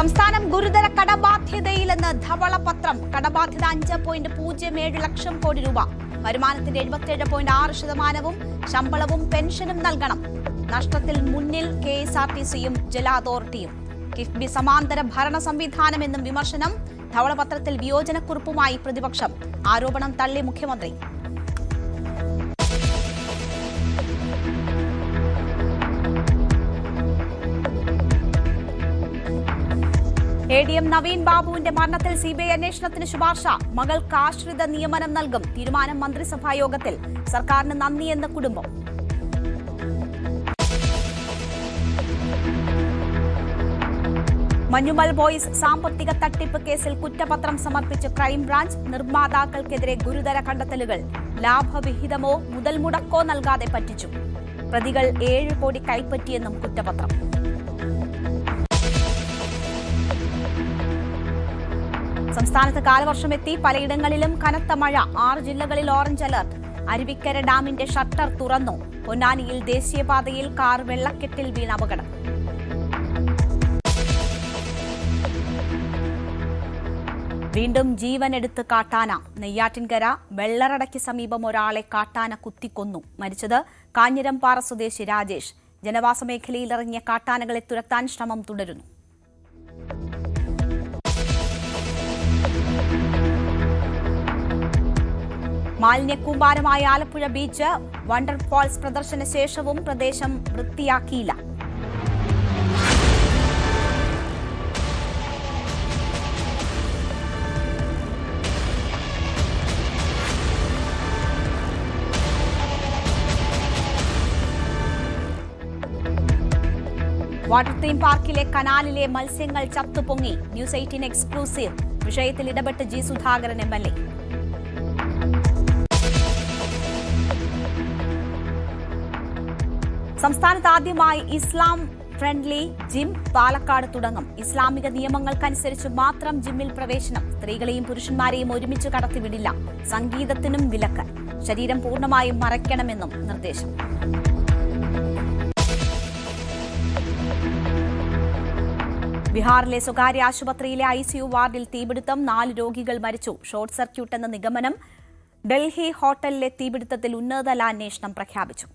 സംസ്ഥാനം ഗുരുതര കടബാധ്യതയിലെന്ന് ധവളപത്രം. കടബാധ്യത 5.07 ലക്ഷം കോടി രൂപ. വരുമാനത്തിന്റെ 77.6%, ശമ്പളവും പെൻഷനും നൽകണം. നഷ്ടത്തിൽ മുന്നിൽ KSRTCയും ജല അതോറിറ്റിയും. കിഫ്ബി സമാന്തര ഭരണ സംവിധാനമെന്നും വിമർശനം. ധവളപത്രത്തിൽ വിയോജനക്കുറിപ്പുമായി പ്രതിപക്ഷം. ആരോപണം തള്ളി മുഖ്യമന്ത്രി. ADM നവീൻ ബാബുവിന്റെ മരണത്തിൽ CBI അന്വേഷണത്തിന് ശുപാർശ. മകൾക്ക് ആശ്രിത നിയമനം നൽകും. തീരുമാനം മന്ത്രിസഭാ യോഗത്തിൽ. സർക്കാരിന് നന്ദിയെന്ന് കുടുംബം. മഞ്ഞുമൽ ബോയ്സ് സാമ്പത്തിക തട്ടിപ്പ് കേസിൽ കുറ്റപത്രം സമർപ്പിച്ച് ക്രൈംബ്രാഞ്ച്. നിർമ്മാതാക്കൾക്കെതിരെ ഗുരുതര കണ്ടെത്തലുകൾ. ലാഭവിഹിതമോ മുതൽ മുടക്കോ നൽകാതെ പറ്റിച്ചു. പ്രതികൾ 7 കോടി കൈപ്പറ്റിയെന്നും കുറ്റപത്രം. സംസ്ഥാനത്ത് കാലവർഷമെത്തി. പലയിടങ്ങളിലും കനത്ത മഴ. 6 ജില്ലകളിൽ ഓറഞ്ച് അലർട്ട്. അരുവിക്കര ഡാമിന്റെ ഷട്ടർ തുറന്നു. പൊന്നാനിയിൽ ദേശീയപാതയിൽ കാർ വെള്ളക്കെട്ടിൽ വീണ അപകടം. വീണ്ടും ജീവനെടുത്ത് കാട്ടാന. നെയ്യാറ്റിൻകര വെള്ളറടയ്ക്ക് സമീപം ഒരാളെ കാട്ടാന കുത്തിക്കൊന്നു. മരിച്ചത് കാഞ്ഞിരംപാറ സ്വദേശി രാജേഷ്. ജനവാസ മേഖലയിലിറങ്ങിയ കാട്ടാനകളെ തുരത്താൻ ശ്രമം തുടരുന്നു. മാലിന്യക്കൂമ്പാരമായ ആലപ്പുഴ ബീച്ച്. വണ്ടർ ഫാൾസ് പ്രദർശന ശേഷവും പ്രദേശം വൃത്തിയാക്കിയില്ല. വാട്ടർ തീം പാർക്കിലെ കനാലിലെ മത്സ്യങ്ങൾ ചത്തുപൊങ്ങി. News 18 exclusive. വിഷയത്തിൽ ഇടപെട്ട് G. സുധാകരൻ MLA. സംസ്ഥാനത്ത് ആദ്യമായി ഇസ്ലാം ഫ്രണ്ട്ലി ജിം പാലക്കാട് തുടങ്ങും. ഇസ്ലാമിക നിയമങ്ങൾക്കനുസരിച്ച് മാത്രം ജിമ്മിൽ പ്രവേശനം. സ്ത്രീകളെയും പുരുഷന്മാരെയും ഒരുമിച്ച് കടത്തിവിടില്ല. സംഗീതത്തിനും വിലക്ക്. ശരീരം പൂർണ്ണമായും മറയ്ക്കണമെന്നും നിർദ്ദേശം. ബീഹാറിലെ സ്വകാര്യ ആശുപത്രിയിലെ ICU വാർഡിൽ തീപിടുത്തം. 4 രോഗികൾ മരിച്ചു. ഷോർട്ട് സർക്യൂട്ട് എന്ന നിഗമനം. ഡൽഹി ഹോട്ടലിലെ തീപിടുത്തത്തിൽ ഉന്നതതല അന്വേഷണം പ്രഖ്യാപിച്ചു.